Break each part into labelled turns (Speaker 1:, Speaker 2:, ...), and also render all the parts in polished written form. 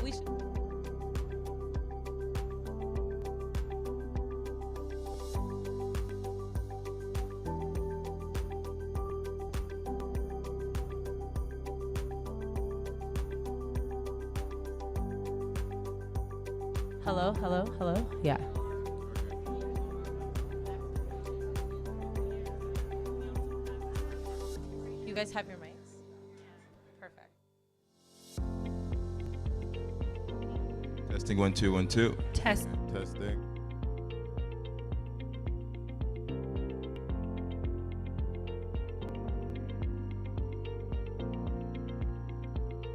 Speaker 1: we should. Hello, hello, hello. Yeah. You guys have your mics? Perfect.
Speaker 2: Testing 1 2 1 2.
Speaker 3: Testing.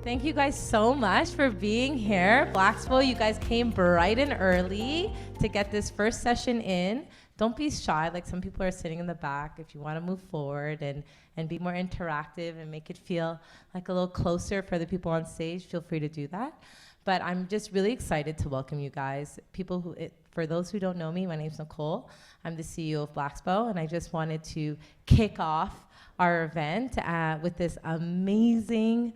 Speaker 1: Thank you guys so much for being here. BLAXPO, you guys came bright and early to get this first session in. Don't be shy, like some people are sitting in the back. If you want to move forward and be more interactive and make it feel like a little closer for the people on stage, feel free to do that. But I'm just really excited to welcome you guys. For those who don't know me, my name's Nicole. I'm the CEO of BLAXPO, and I just wanted to kick off our event with this amazing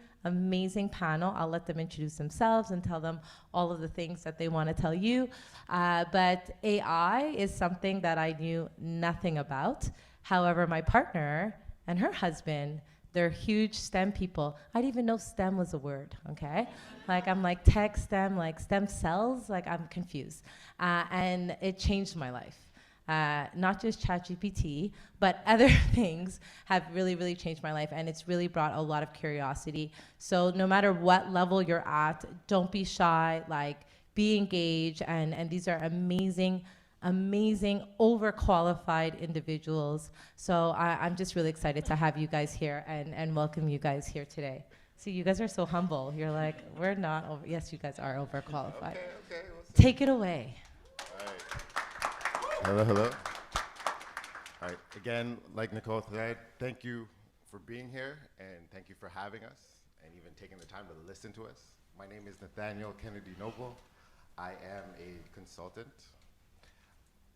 Speaker 1: panel. I'll let them introduce themselves and tell them all of the things that they want to tell you. But AI is something that I knew nothing about. However, my partner and her husband, they're huge STEM people. I didn't even know STEM was a word, okay? Like, I'm like tech STEM, like stem cells, like I'm confused. And it changed my life. Not just ChatGPT, but other things have really, really changed my life, and it's really brought a lot of curiosity. So no matter what level you're at, don't be shy, like be engaged, and these are amazing, overqualified individuals. So I'm just really excited to have you guys here and welcome you guys here today. See, you guys are so humble. You're like, we're not over. Yes, you guys are overqualified.
Speaker 4: Okay.
Speaker 1: Take it away.
Speaker 4: Hello. All right, again, like Nicole said, thank you for being here, and thank you for having us, and even taking the time to listen to us. My name is Nathaniel Kennedy Noble. I am a consultant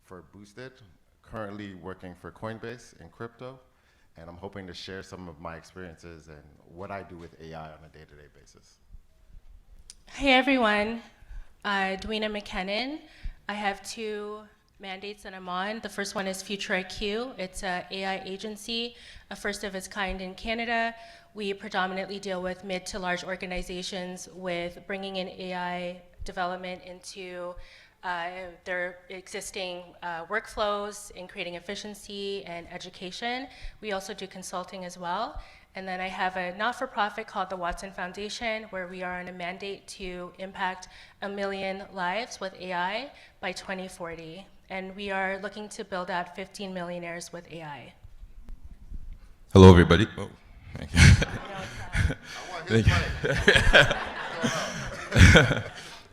Speaker 4: for Boosted, currently working for Coinbase in crypto, and I'm hoping to share some of my experiences and what I do with AI on a day-to-day basis.
Speaker 3: Hey everyone, Edwina McKennon. I have two mandates that I'm on. The first one is FuturIQ. It's an AI agency, a first of its kind in Canada. We predominantly deal with mid to large organizations with bringing in AI development into their existing workflows in creating efficiency and education. We also do consulting as well. And then I have a not-for-profit called the Watson Foundation, where we are on a mandate to impact 1 million lives with AI by 2040. And we are looking to build out 15 millionaires with AI.
Speaker 2: Hello, everybody. Oh, thank you.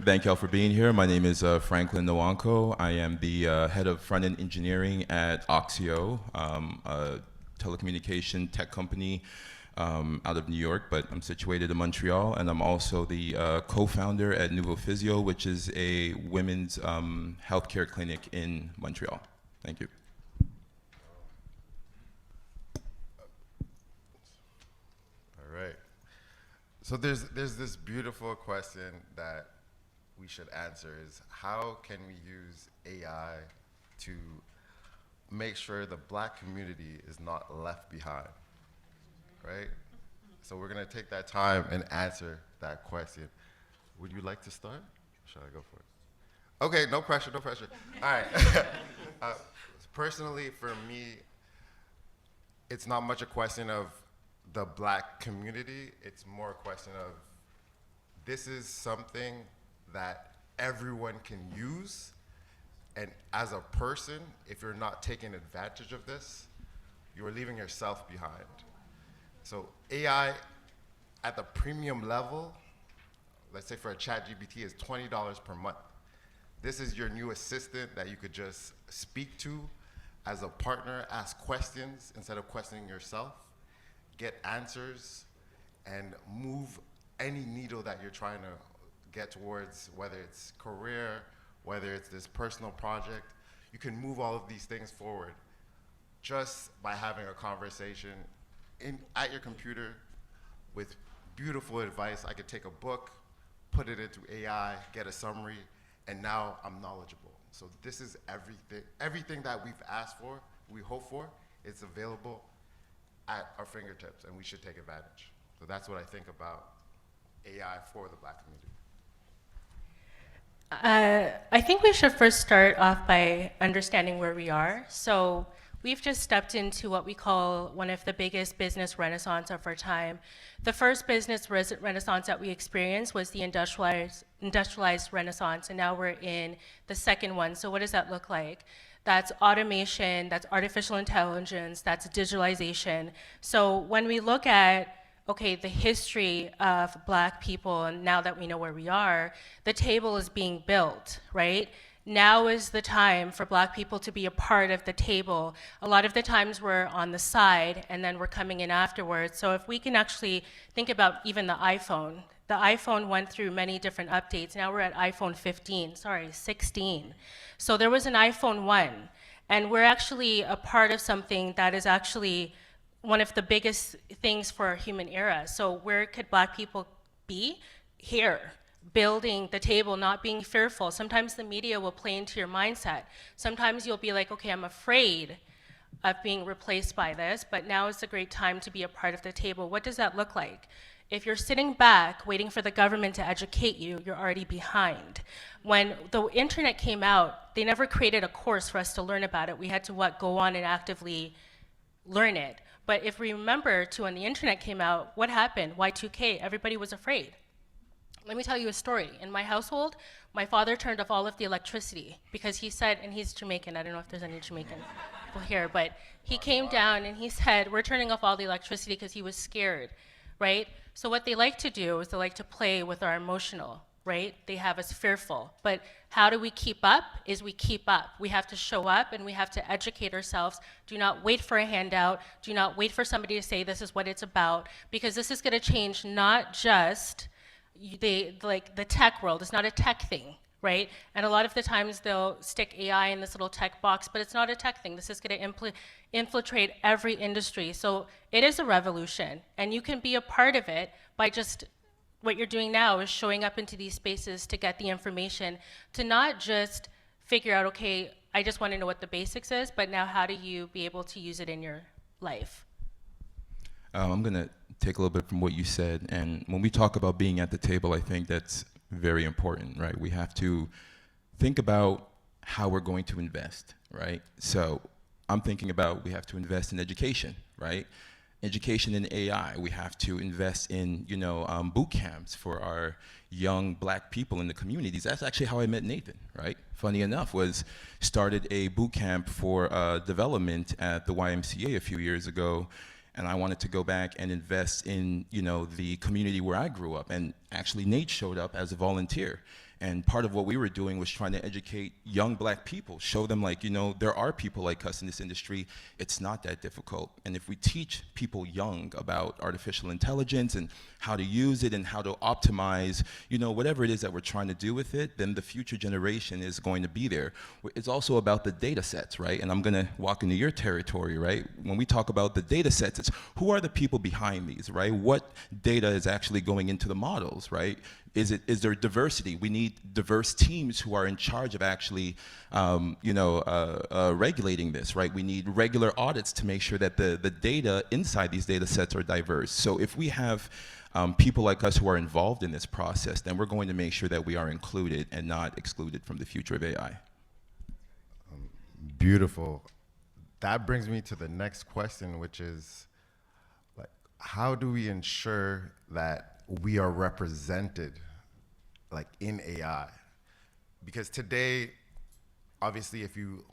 Speaker 2: Thank y'all for being here. My name is Franklin Nwankwo. I am the head of front-end engineering at Oxio, a telecommunication tech company out of New York, but I'm situated in Montreal, and I'm also the co-founder at Nouveau Physio, which is a women's healthcare clinic in Montreal. Thank you.
Speaker 4: All right. So there's this beautiful question that we should answer is, how can we use AI to make sure the Black community is not left behind? Right? So we're going to take that time and answer that question. Would you like to start? Or should I go for it? Okay, no pressure. All right. Personally, for me, it's not much a question of the Black community. It's more a question of, this is something that everyone can use. And as a person, if you're not taking advantage of this, you are leaving yourself behind. So AI at the premium level, let's say for a ChatGPT, is $20 per month. This is your new assistant that you could just speak to as a partner, ask questions instead of questioning yourself, get answers, and move any needle that you're trying to get towards, whether it's career, whether it's this personal project. You can move all of these things forward just by having a conversation at your computer with beautiful advice. I could take a book, put it into AI, get a summary, and now I'm knowledgeable. So this is everything that we've asked for, we hope for, it's available at our fingertips, and we should take advantage. So that's what I think about AI for the Black community.
Speaker 3: I think we should first start off by understanding where we are. So we've just stepped into what we call one of the biggest business renaissance of our time. The first business renaissance that we experienced was the industrialized renaissance, and now we're in the second one. So what does that look like? That's automation, that's artificial intelligence, that's digitalization. So when we look at okay, the history of Black people, and now that we know where we are, the table is being built, right? Now is the time for Black people to be a part of the table. A lot of the times we're on the side, and then we're coming in afterwards. So if we can actually think about even the iPhone went through many different updates. Now we're at iPhone 16. So there was an iPhone 1, and we're actually a part of something that is actually one of the biggest things for our human era. So where could Black people be? Here, building the table, not being fearful. Sometimes the media will play into your mindset. Sometimes you'll be like, okay, I'm afraid of being replaced by this, but now is a great time to be a part of the table. What does that look like? If you're sitting back waiting for the government to educate you, you're already behind. When the internet came out, they never created a course for us to learn about it. We had to go on and actively learn it. But if we remember to when the internet came out, what happened? Y2K, everybody was afraid. Let me tell you a story. In my household, my father turned off all of the electricity because he said, and he's Jamaican, I don't know if there's any Jamaican people here, but he came down and he said, we're turning off all the electricity because he was scared, right? So what they like to do is they like to play with our emotional, right? They have us fearful. But how do we keep up? Is we keep up. We have to show up and we have to educate ourselves. Do not wait for a handout. Do not wait for somebody to say this is what it's about, because this is going to change not just the tech world. It's not a tech thing, right? And a lot of the times they'll stick AI in this little tech box, but it's not a tech thing. This is going to infiltrate every industry. So it is a revolution, and you can be a part of it by just what you're doing now is showing up into these spaces to get the information, to not just figure out, okay, I just want to know what the basics is, but now how do you be able to use it in your life?
Speaker 2: I'm going to take a little bit from what you said. And when we talk about being at the table, I think that's very important, right? We have to think about how we're going to invest, right? So I'm thinking about we have to invest in education, right? Education in AI. We have to invest in, boot camps for our young Black people in the communities. That's actually how I met Nathan, right? Funny enough, started a boot camp for development at the YMCA a few years ago, and I wanted to go back and invest in, the community where I grew up. And actually, Nate showed up as a volunteer. And part of what we were doing was trying to educate young Black people, show them there are people like us in this industry. It's not that difficult. And if we teach people young about artificial intelligence and how to use it and how to optimize, whatever it is that we're trying to do with it, then the future generation is going to be there. It's also about the data sets, right? And I'm going to walk into your territory, right? When we talk about the data sets, it's who are the people behind these, right? What data is actually going into the models, right? Is there diversity? We need diverse teams who are in charge of actually, regulating this, right? We need regular audits to make sure that the data inside these data sets are diverse. So if we have people like us who are involved in this process, then we're going to make sure that we are included and not excluded from the future of AI.
Speaker 4: Beautiful. That brings me to the next question, which is, how do we ensure that we are represented in AI? Because today, obviously, if you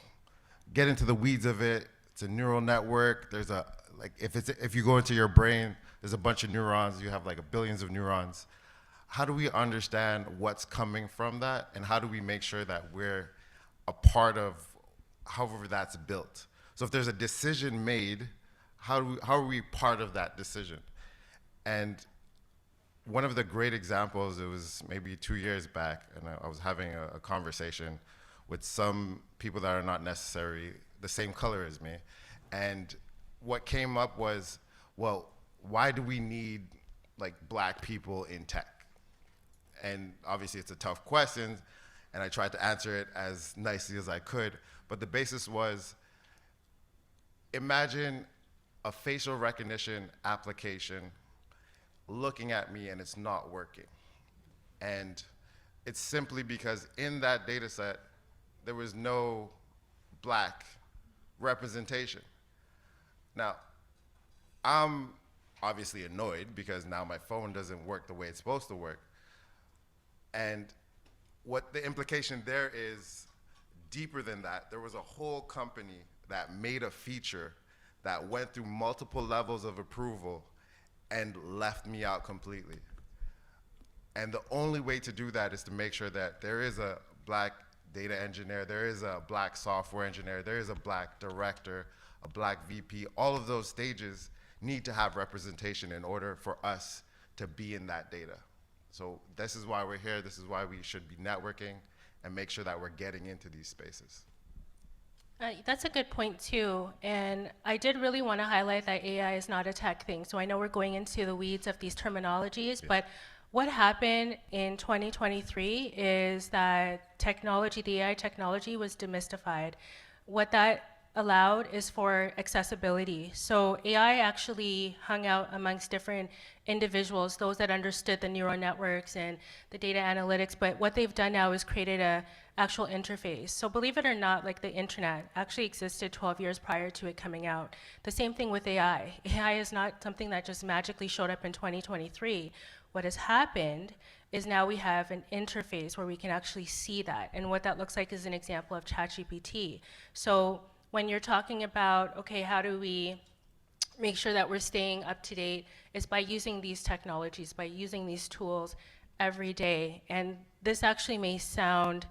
Speaker 4: get into the weeds of it, it's a neural network. There's if you go into your brain, there's a bunch of neurons. You have billions of neurons. How do we understand what's coming from that, and how do we make sure that we're a part of however that's built? So if there's a decision made, how are we part of that decision? And one of the great examples, it was maybe 2 years back, and I was having a conversation with some people that are not necessarily the same color as me. And what came up was, well, why do we need Black people in tech? And obviously it's a tough question, and I tried to answer it as nicely as I could, but the basis was, imagine a facial recognition application looking at me and it's not working. And it's simply because in that data set, there was no black representation. Now, I'm obviously annoyed because now my phone doesn't work the way it's supposed to work. And what the implication there is deeper than that. There was a whole company that made a feature that went through multiple levels of approval and left me out completely. And the only way to do that is to make sure that there is a black data engineer, there is a black software engineer, there is a black director, a black VP. All of those stages need to have representation in order for us to be in that data. So this is why we're here. This is why we should be networking and make sure that we're getting into these spaces.
Speaker 3: That's a good point too, and I did really want to highlight that AI is not a tech thing. So I know we're going into the weeds of these terminologies, but what happened in 2023 is that technology, the AI technology, was demystified. What that allowed is for accessibility. So AI actually hung out amongst different individuals, those that understood the neural networks and the data analytics, but what they've done now is created a actual interface. So believe it or not, like the internet actually existed 12 years prior to it coming out. The same thing with AI. AI is not something that just magically showed up in 2023. What has happened is now we have an interface where we can actually see that. And what that looks like is an example of ChatGPT. So when you're talking about, okay, how do we make sure that we're staying up to date, is by using these technologies, by using these tools every day. And this actually may sound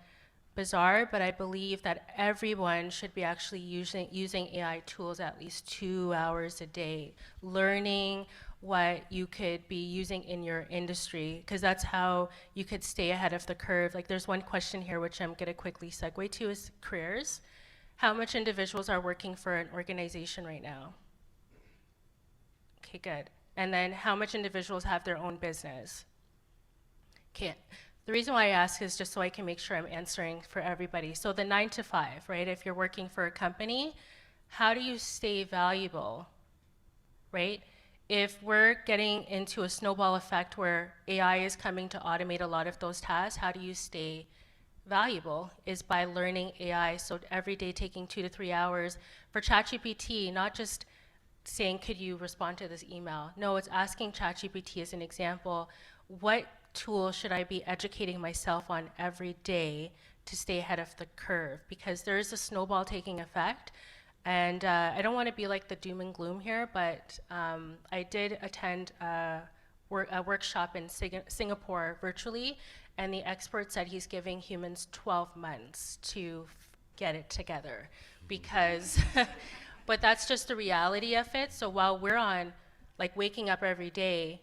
Speaker 3: bizarre, but I believe that everyone should be actually using AI tools at least 2 hours a day, learning what you could be using in your industry, because that's how you could stay ahead of the curve. Like there's one question here, which I'm gonna quickly segue to, is careers. How much individuals are working for an organization right now? Okay, good. And then how much individuals have their own business? Okay. The reason why I ask is just so I can make sure I'm answering for everybody. So the 9 to 5, right? If you're working for a company, how do you stay valuable, right? If we're getting into a snowball effect where AI is coming to automate a lot of those tasks, how do you stay valuable? Is by learning AI. So every day taking 2 to 3 hours for ChatGPT, not just saying, could you respond to this email? No, it's asking ChatGPT as an example, what tool should I be educating myself on every day to stay ahead of the curve? Because there is a snowball taking effect. And I don't want to be like the doom and gloom here, but I did attend a workshop in Singapore virtually, and the expert said he's giving humans 12 months to get it together. Because, but that's just the reality of it. So while we're on, like waking up every day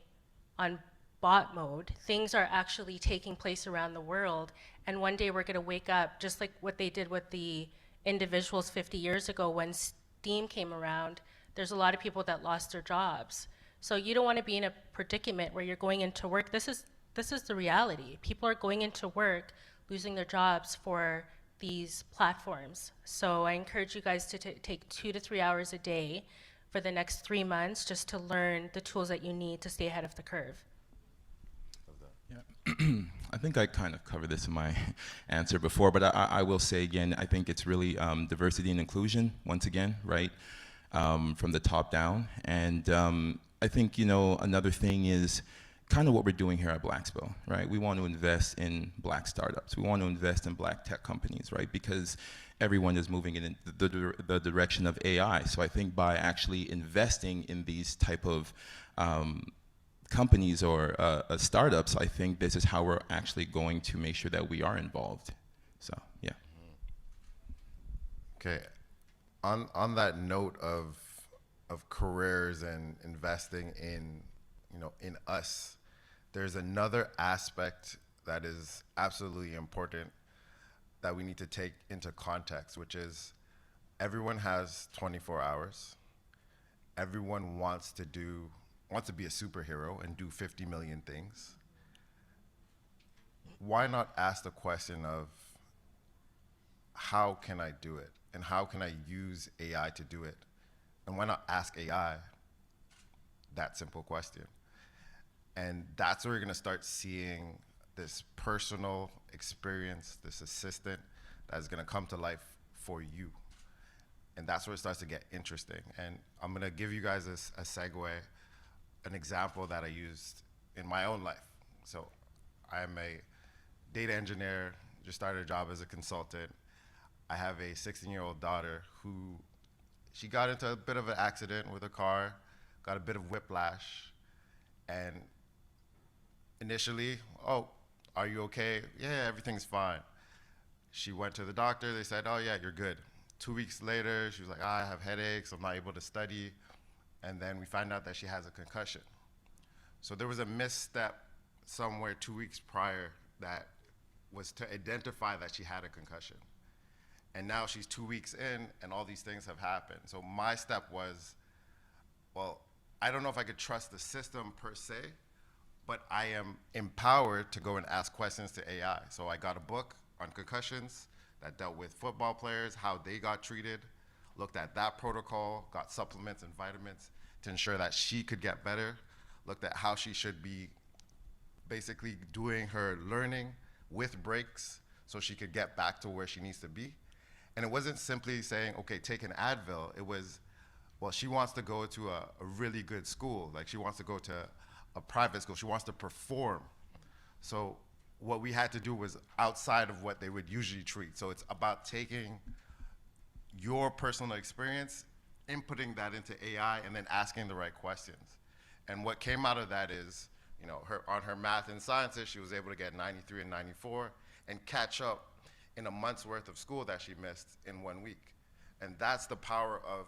Speaker 3: on bot mode, things are actually taking place around the world. And one day we're going to wake up, just like what they did with the individuals 50 years ago when Steam came around. There's a lot of people that lost their jobs. So you don't want to be in a predicament where you're going into work. This is the reality. People are going into work, losing their jobs for these platforms. So I encourage you guys to take 2 to 3 hours a day for the next 3 months just to learn the tools that you need to stay ahead of the curve.
Speaker 2: I think I kind of covered this in my answer before, but I will say again, I think it's really diversity and inclusion, once again, right, from the top down. And I think, you know, another thing is kind of what we're doing here at BLAXPO, right? We want to invest in black startups. We want to invest in black tech companies, right? Because everyone is moving in the direction of AI. So I think by actually investing in these type of companies or startups, I think this is how we're actually going to make sure that we are involved. So, yeah.
Speaker 4: Okay, on that note of careers and investing in, you know, in us, there's another aspect that is absolutely important that we need to take into context, which is everyone has 24 hours. Everyone wants to be a superhero and do 50 million things. why not ask the question of how can I do it? And how can I use AI to do it? And why not ask AI that simple question? And that's where you're gonna start seeing this personal experience, this assistant that's gonna come to life for you. And that's where it starts to get interesting. And I'm gonna give you guys a segue, an example that I used in my own life. So I'm a data engineer, just started a job as a consultant. I have a 16-year-old daughter who, she got into a bit of an accident with a car, got a bit of whiplash, and initially, oh, are you okay? Yeah, everything's fine. She went to the doctor, they said, oh yeah, you're good. 2 weeks later, she was like, I have headaches, I'm not able to study. And then we find out that she has a concussion. So there was a misstep somewhere 2 weeks prior that was to identify that she had a concussion. And now she's 2 weeks in and all these things have happened. So my step was, well, I don't know if I could trust the system per se, but I am empowered to go and ask questions to AI. So I got a book on concussions that dealt with football players, how they got treated, looked at that protocol, got supplements and vitamins to ensure that she could get better, looked at how she should be basically doing her learning with breaks so she could get back to where she needs to be. And it wasn't simply saying, okay, take an Advil. It was, well, she wants to go to a really good school. Like she wants to go to a private school. She wants to perform. So what we had to do was outside of what they would usually treat. So it's about taking your personal experience, inputting that into AI, and then asking the right questions. And what came out of that is, you know, on her math and sciences, she was able to get 93 and 94 and catch up in a month's worth of school that she missed in 1 week. And that's the power of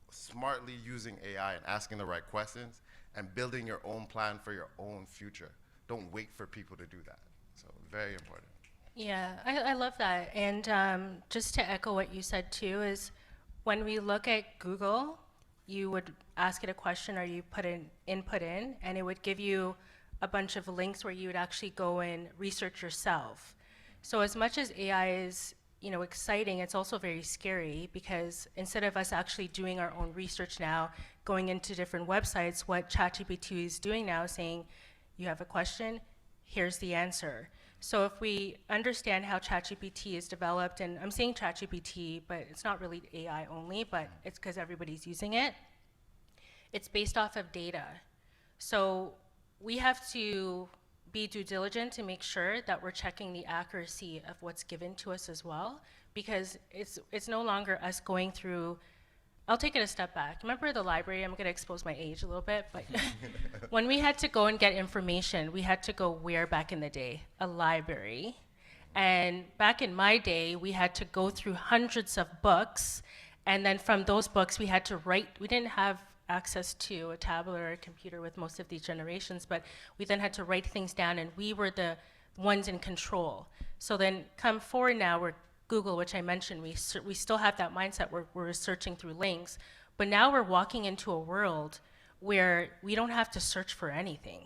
Speaker 4: smartly using AI and asking the right questions and building your own plan for your own future. Don't wait for people to do that. So very important.
Speaker 3: Yeah, I love that. And just to echo what you said too, is when we look at Google, you would ask it a question or you put an input in, and it would give you a bunch of links where you would actually go and research yourself. So as much as AI is, you know, exciting, it's also very scary, because instead of us actually doing our own research now, going into different websites, what ChatGPT is doing now is saying, you have a question, here's the answer. So if we understand how ChatGPT is developed, and I'm saying ChatGPT, but it's not really AI only, but it's because everybody's using it. It's based off of data. So we have to be due diligent to make sure that we're checking the accuracy of what's given to us as well, because it's no longer us going through. I'll take it a step back. Remember the library? I'm going to expose my age a little bit, but when we had to go and get information, we had to go where back in the day? A library. And back in my day, we had to go through hundreds of books, and then from those books, we had to write. We didn't have access to a tablet or a computer with most of these generations, but we then had to write things down, and we were the ones in control. So then come forward now, we're Google, which I mentioned, we still have that mindset where we're searching through links, but now we're walking into a world where we don't have to search for anything.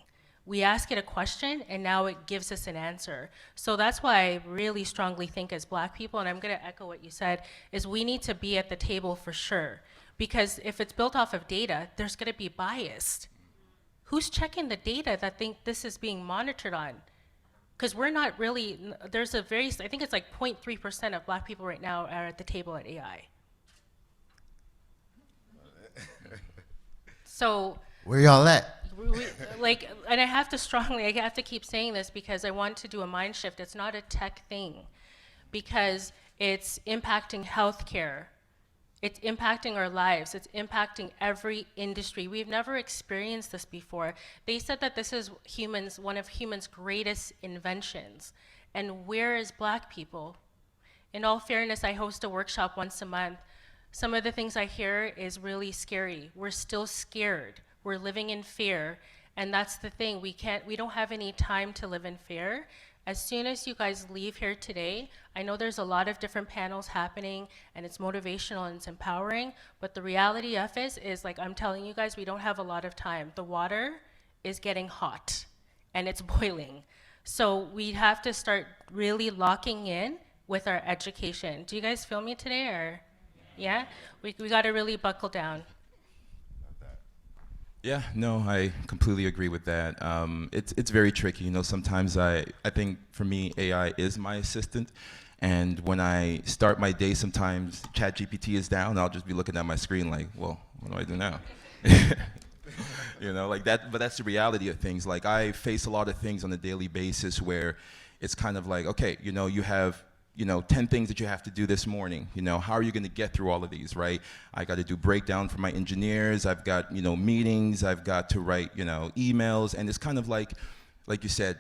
Speaker 3: We ask it a question, and now it gives us an answer. So that's why I really strongly think as Black people, and I'm gonna echo what you said, is we need to be at the table for sure. Because if it's built off of data, there's gonna be bias. Who's checking the data that think this is being monitored on? Because we're not really, there's a very, I think it's like 0.3% of Black people right now are at the table at AI. So.
Speaker 4: Where y'all at?
Speaker 3: Like, and I have to keep saying this because I want to do a mind shift. It's not a tech thing, because it's impacting healthcare. It's impacting our lives. It's impacting every industry. We've never experienced this before. They said that this is one of humans' greatest inventions. And where is Black people? In all fairness, I host a workshop once a month. Some of the things I hear is really scary. We're still scared. We're living in fear. And that's the thing. We don't have any time to live in fear. As soon as you guys leave here today, I know there's a lot of different panels happening, and it's motivational and it's empowering, but the reality of it is, like I'm telling you guys, we don't have a lot of time. The water is getting hot, and it's boiling. So we have to start really locking in with our education. Do you guys feel me today, or? Yeah? We got to really buckle down.
Speaker 2: Yeah, no, I completely agree with that. It's very tricky. You know, sometimes I think for me, AI is my assistant. And when I start my day, sometimes ChatGPT is down. I'll just be looking at my screen like, well, what do I do now? You know, like that, but that's the reality of things. Like I face a lot of things on a daily basis where it's kind of like, okay, you know, you have 10 things that you have to do this morning. You know, how are you going to get through all of these, right? I got to do breakdown for my engineers. I've got, meetings. I've got to write, emails. And it's kind of like you said,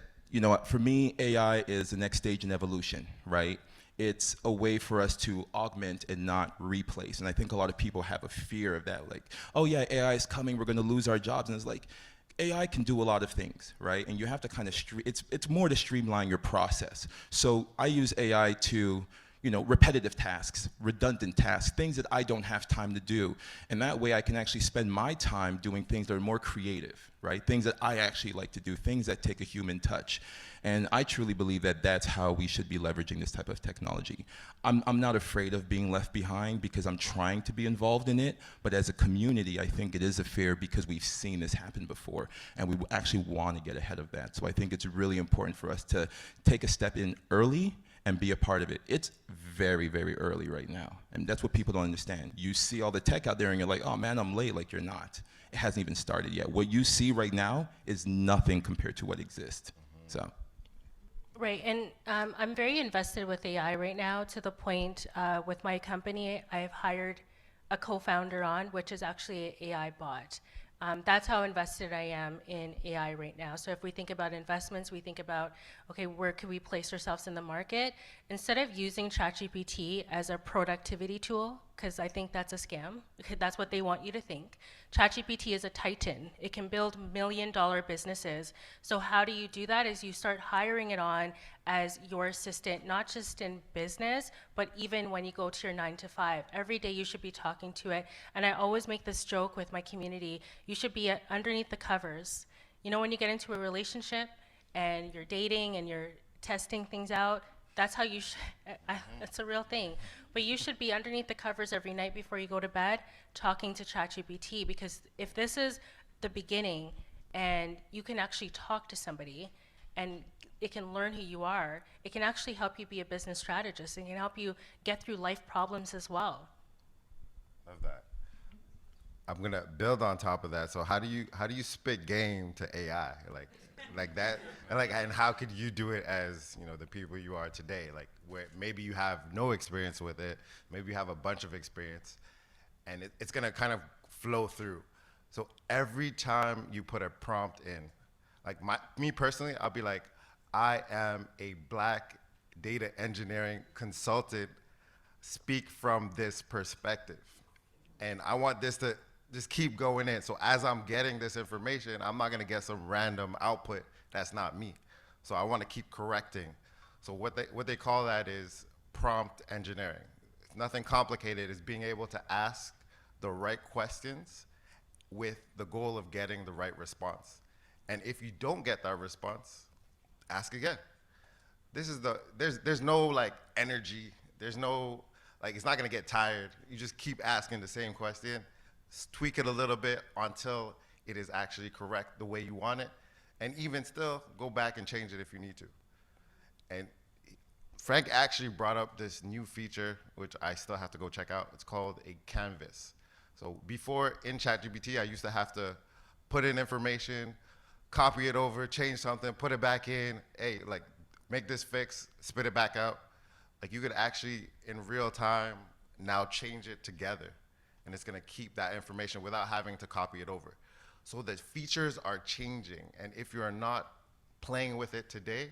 Speaker 2: for me, AI is the next stage in evolution, right? It's a way for us to augment and not replace. And I think a lot of people have a fear of that, like, oh yeah, AI is coming, we're going to lose our jobs. And it's like, AI can do a lot of things, right? And you have to kind of, it's more to streamline your process. So I use AI to, repetitive tasks, redundant tasks, things that I don't have time to do. And that way I can actually spend my time doing things that are more creative, right? Things that I actually like to do, things that take a human touch. And I truly believe that that's how we should be leveraging this type of technology. I'm not afraid of being left behind because I'm trying to be involved in it, but as a community, I think it is a fear because we've seen this happen before, and we actually want to get ahead of that. So I think it's really important for us to take a step in early and be a part of it. It's very, very early right now, and that's what people don't understand. You see all the tech out there and you're like, oh man, I'm late. Like, you're not. It hasn't even started yet. What you see right now is nothing compared to what exists. So.
Speaker 3: Right, and I'm very invested with AI right now, to the point with my company, I've hired a co-founder on, which is actually an AI bot. That's how invested I am in AI right now. So if we think about investments, we think about, okay, where can we place ourselves in the market? Instead of using ChatGPT as a productivity tool, because I think that's a scam, because that's what they want you to think. ChatGPT is a titan. It can build million-dollar businesses. So how do you do that? Is you start hiring it on as your assistant, not just in business, but even when you go to your 9 to 5. Every day you should be talking to it. And I always make this joke with my community. You should be underneath the covers. You know, when you get into a relationship and you're dating and you're testing things out, that's how you that's a real thing. But you should be underneath the covers every night before you go to bed talking to ChatGPT, because if this is the beginning and you can actually talk to somebody and it can learn who you are, it can actually help you be a business strategist and can help you get through life problems as well.
Speaker 4: Love that. I'm gonna build on top of that. So how do you spit game to AI like that, and how could you do it as the people you are today? Like, where maybe you have no experience with it, maybe you have a bunch of experience, and it's gonna kind of flow through. So every time you put a prompt in, like me personally, I'll be like, I am a Black data engineering consultant, speak from this perspective, and I want this to just keep going in. So as I'm getting this information, I'm not gonna get some random output that's not me. So I wanna keep correcting. So what they call that is prompt engineering. It's nothing complicated. It's being able to ask the right questions with the goal of getting the right response. And if you don't get that response, ask again. There's no like energy, there's no, like, it's not gonna get tired. You just keep asking the same question, tweak it a little bit until it is actually correct the way you want it. And even still, go back and change it if you need to. And Frank actually brought up this new feature, which I still have to go check out. It's called a canvas. So before in ChatGPT, I used to have to put in information, copy it over, change something, put it back in, hey, like, make this fix, spit it back out. Like, you could actually, in real time, now change it together. And it's gonna keep that information without having to copy it over. So the features are changing, and if you're not playing with it today,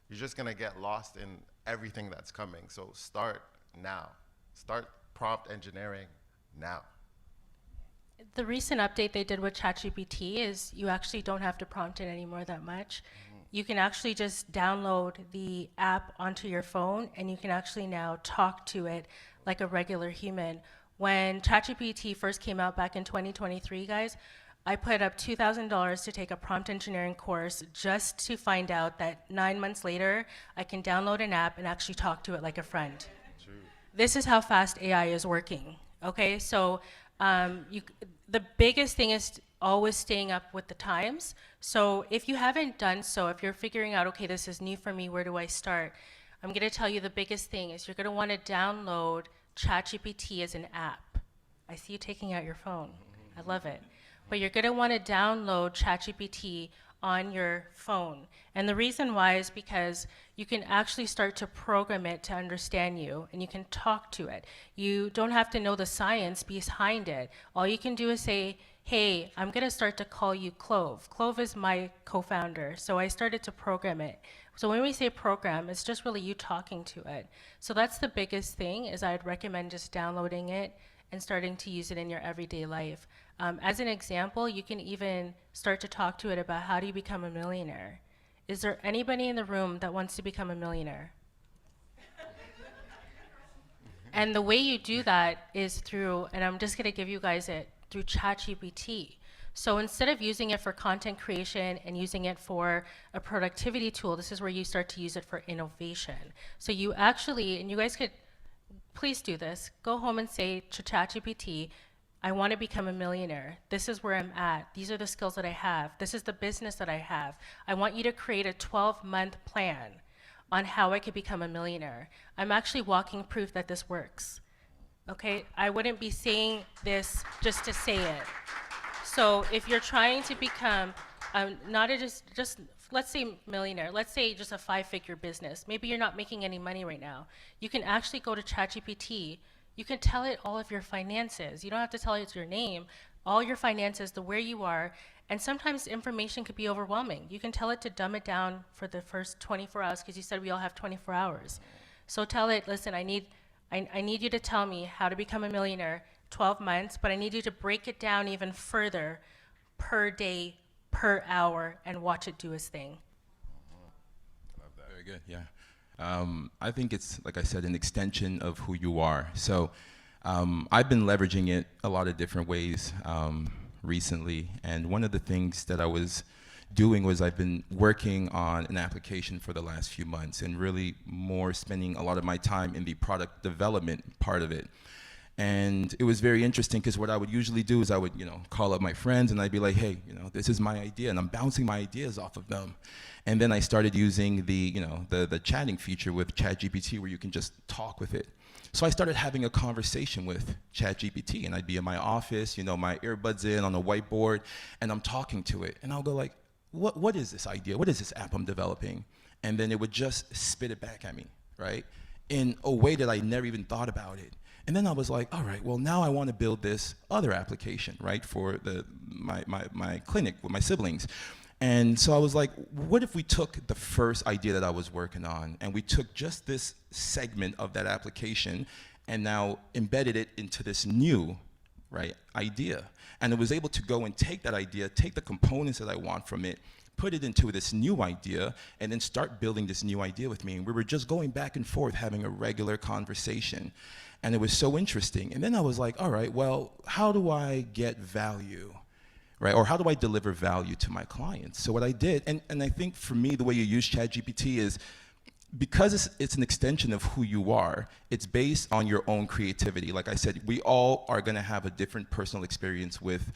Speaker 4: you're just gonna get lost in everything that's coming. So start now. Start prompt engineering now.
Speaker 3: The recent update they did with ChatGPT is you actually don't have to prompt it anymore that much. You can actually just download the app onto your phone, and you can actually now talk to it like a regular human. When ChatGPT first came out back in 2023, guys, I put up $2,000 to take a prompt engineering course just to find out that 9 months later, I can download an app and actually talk to it like a friend.
Speaker 4: True.
Speaker 3: This is how fast AI is working, okay? So the biggest thing is always staying up with the times. So if you haven't done so, if you're figuring out, okay, this is new for me, where do I start? I'm gonna tell you the biggest thing is you're gonna wanna download ChatGPT as an app. I see you taking out your phone. I love it. But you're gonna wanna download ChatGPT on your phone. And the reason why is because you can actually start to program it to understand you, and you can talk to it. You don't have to know the science behind it. All you can do is say, hey, I'm gonna start to call you Clove. Clove is my co-founder, so I started to program it. So when we say program, it's just really you talking to it. So that's the biggest thing, is I'd recommend just downloading it and starting to use it in your everyday life. As an example, you can even start to talk to it about how do you become a millionaire. Is there anybody in the room that wants to become a millionaire? And the way you do that is through, and I'm just gonna give you guys it, through ChatGPT. So instead of using it for content creation and using it for a productivity tool, this is where you start to use it for innovation. So you actually, and you guys could, please do this, go home and say to ChatGPT, I want to become a millionaire. This is where I'm at. These are the skills that I have. This is the business that I have. I want you to create a 12-month plan on how I could become a millionaire. I'm actually walking proof that this works. Okay, I wouldn't be saying this just to say it. So if you're trying to become not a just let's say millionaire, let's say just a 5-figure business. Maybe you're not making any money right now. You can actually go to ChatGPT. You can tell it all of your finances. You don't have to tell it your name, all your finances, the where you are, and sometimes information could be overwhelming. You can tell it to dumb it down for the first 24 hours, because you said we all have 24 hours. So tell it, listen, I need you to tell me how to become a millionaire, 12 months, but I need you to break it down even further per day, per hour, and watch it do its thing.
Speaker 2: Love that. Very good, yeah. I think it's, like I said, an extension of who you are. So I've been leveraging it a lot of different ways recently, and one of the things that I was doing was I've been working on an application for the last few months, and really more spending a lot of my time in the product development part of it. And it was very interesting, because what I would usually do is I would, call up my friends and I'd be like, hey, this is my idea, and I'm bouncing my ideas off of them. And then I started using the chatting feature with ChatGPT, where you can just talk with it. So I started having a conversation with ChatGPT, and I'd be in my office, my earbuds in on a whiteboard, and I'm talking to it. And I'll go like, what is this idea? What is this app I'm developing? And then it would just spit it back at me, right? In a way that I never even thought about it. And then I was like, all right, well, now I want to build this other application, right, for my clinic with my siblings. And so I was like, what if we took the first idea that I was working on, and we took just this segment of that application and now embedded it into this new, right, idea. And it was able to go and take that idea, take the components that I want from it, put it into this new idea, and then start building this new idea with me. And we were just going back and forth, having a regular conversation. And it was so interesting. And then I was like, all right, well, how do I get value, right? Or how do I deliver value to my clients? So what I did, and I think for me, the way you use ChatGPT is, because it's an extension of who you are, it's based on your own creativity. Like I said, we all are gonna have a different personal experience with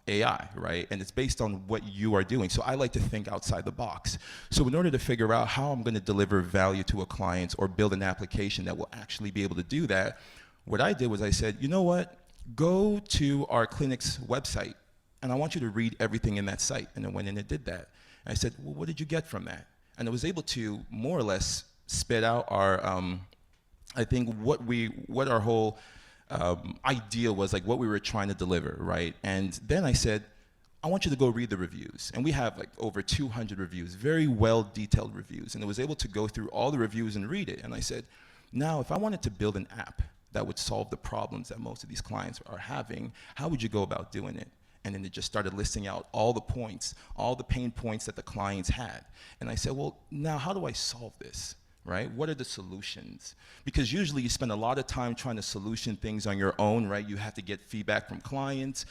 Speaker 2: AI, right? And it's based on what you are doing. So I like to think outside the box. So in order to figure out how I'm gonna deliver value to a client or build an application that will actually be able to do that, what I did was I said, you know what? Go to our clinic's website, and I want you to read everything in that site. And I went in and did that. And I said, well, what did you get from that? And I was able to more or less spit out our, I think what our whole idea was, like what we were trying to deliver, right? And then I said, I want you to go read the reviews. And we have like over 200 reviews, very well detailed reviews. And I was able to go through all the reviews and read it. And I said, now if I wanted to build an app that would solve the problems that most of these clients are having, how would you go about doing it? And then it just started listing out all the points, all the pain points that the clients had. And I said, well, now how do I solve this, right? What are the solutions? Because usually you spend a lot of time trying to solution things on your own, right? You have to get feedback from clients.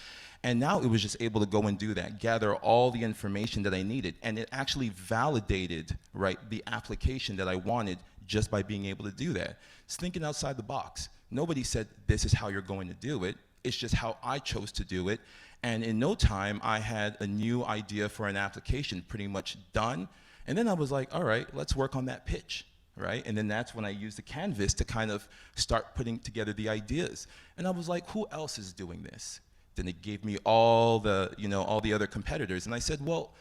Speaker 2: And now it was just able to go and do that, gather all the information that I needed. And it actually validated, right, the application that I wanted just by being able to do that. It's thinking outside the box. Nobody said, this is how you're going to do it. It's just how I chose to do it. And in no time, I had a new idea for an application pretty much done. And then I was like, all right, let's work on that pitch, right? And then that's when I used the canvas to kind of start putting together the ideas. And I was like, who else is doing this? Then it gave me all the, all the other competitors. And I said, well,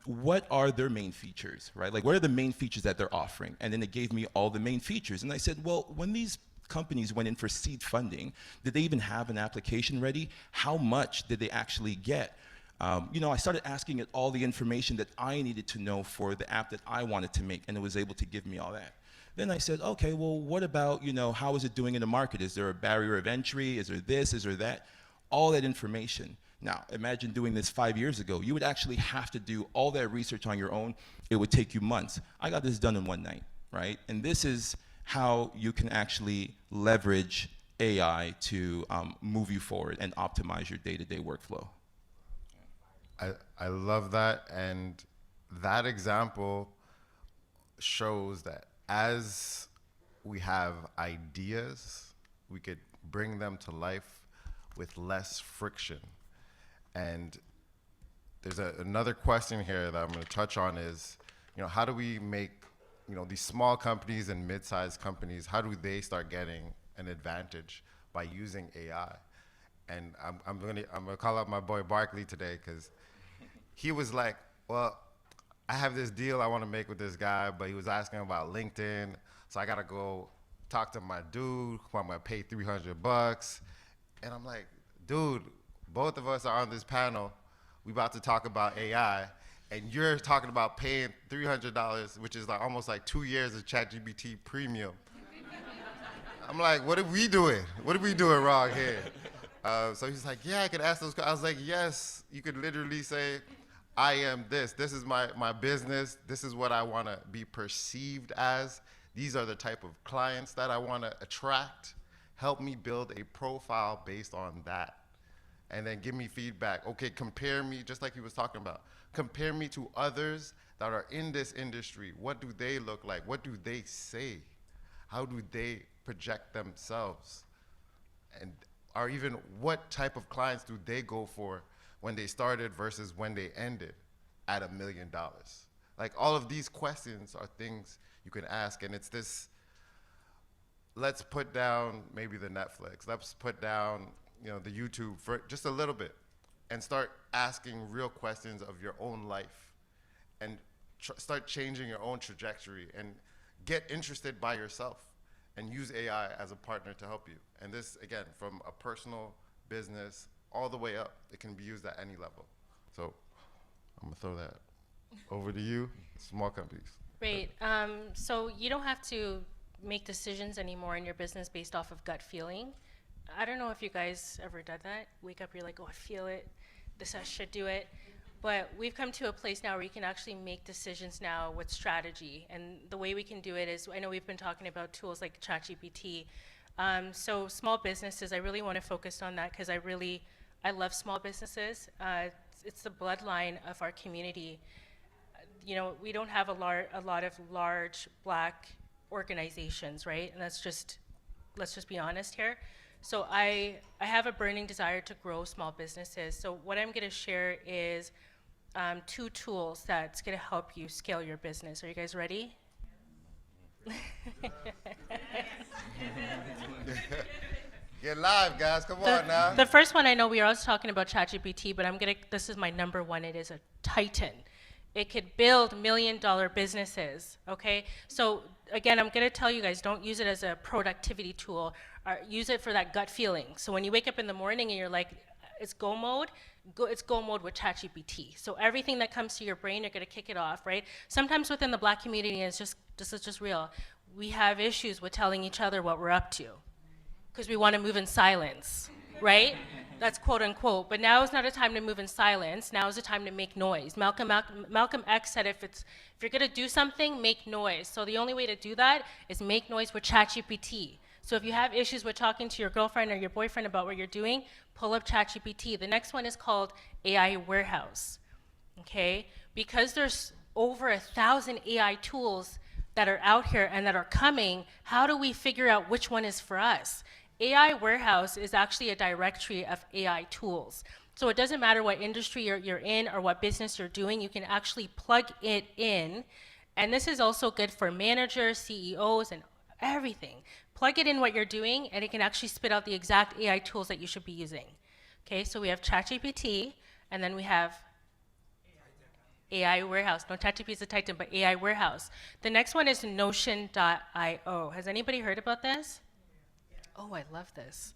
Speaker 2: what are their main features, right? Like, what are the main features that they're offering? And then it gave me all the main features. And I said, well, when these companies went in for seed funding, did they even have an application ready? How much did they actually get? I started asking it all the information that I needed to know for the app that I wanted to make, and it was able to give me all that. Then I said, okay, well, what about, how is it doing in the market? Is there a barrier of entry? Is there this? Is there that? All that information. Now, imagine doing this 5 years ago. You would actually have to do all that research on your own. It would take you months. I got this done in one night, right? And this is how you can actually leverage AI to move you forward and optimize your day-to-day workflow.
Speaker 4: I love that, and that example shows that as we have ideas, we could bring them to life with less friction. And there's another question here that I'm going to touch on is, how do we make these small companies and mid-sized companies, how do they start getting an advantage by using AI? And I'm gonna call out my boy Barkley today, because he was like, well, I have this deal I want to make with this guy, but he was asking about LinkedIn, so I gotta go talk to my dude who I'm gonna pay $300. And I'm like, dude, both of us are on this panel. We about to talk about AI, and you're talking about paying $300, which is like almost like 2 years of ChatGPT premium. I'm like, what are we doing? What are we doing wrong here? So he's like, yeah, I could ask those questions. I was like, yes, you could literally say, I am this. This is my business. This is what I want to be perceived as. These are the type of clients that I want to attract. Help me build a profile based on that. And then give me feedback. Okay, compare me, just like he was talking about. Compare me to others that are in this industry. What do they look like? What do they say? How do they project themselves? Or even what type of clients do they go for when they started versus when they ended at $1 million? Like, all of these questions are things you can ask, and it's this, let's put down maybe the Netflix, let's put down the YouTube for just a little bit, and start asking real questions of your own life, and start changing your own trajectory, and get interested by yourself, and use AI as a partner to help you. And this, again, from a personal, business, all the way up, it can be used at any level. So I'm gonna throw that over to you, small companies.
Speaker 3: Great. So you don't have to make decisions anymore in your business based off of gut feeling. I don't know if you guys ever done that. Wake up, you're like, oh, I feel it. This, I should do it. But we've come to a place now where you can actually make decisions now with strategy. And the way we can do it is, I know we've been talking about tools like ChatGPT. So small businesses, I really want to focus on that because I love small businesses. It's the bloodline of our community. We don't have a lot of large Black organizations, right? And let's just be honest here. So I have a burning desire to grow small businesses. So what I'm going to share is 2 tools that's going to help you scale your business. Are you guys ready?
Speaker 4: Get live, guys. Come on now.
Speaker 3: The first one, I know we are also talking about ChatGPT, but this is my number one. It is a titan. It could build $1 million businesses, okay? So again, I'm gonna tell you guys, don't use it as a productivity tool, or use it for that gut feeling. So when you wake up in the morning and you're like, it's go mode, it's go mode with ChatGPT. So everything that comes to your brain, you're gonna kick it off, right? Sometimes within the Black community, this is just real, we have issues with telling each other what we're up to, because we wanna move in silence. right? That's quote unquote. But now is not a time to move in silence. Now is a time to make noise. Malcolm X said if you're gonna do something, make noise. So the only way to do that is make noise with ChatGPT. So if you have issues with talking to your girlfriend or your boyfriend about what you're doing, pull up ChatGPT. The next one is called AI Warehouse. Okay? Because there's over 1,000 AI tools that are out here and that are coming, how do we figure out which one is for us? AI Warehouse is actually a directory of AI tools. So it doesn't matter what industry you're in or what business you're doing, you can actually plug it in. And this is also good for managers, CEOs, and everything. Plug it in what you're doing, and it can actually spit out the exact AI tools that you should be using. Okay, so we have ChatGPT, and then we have AI Warehouse. No, ChatGPT is a Titan, but AI Warehouse. The next one is Notion.io. Has anybody heard about this? Oh, I love this.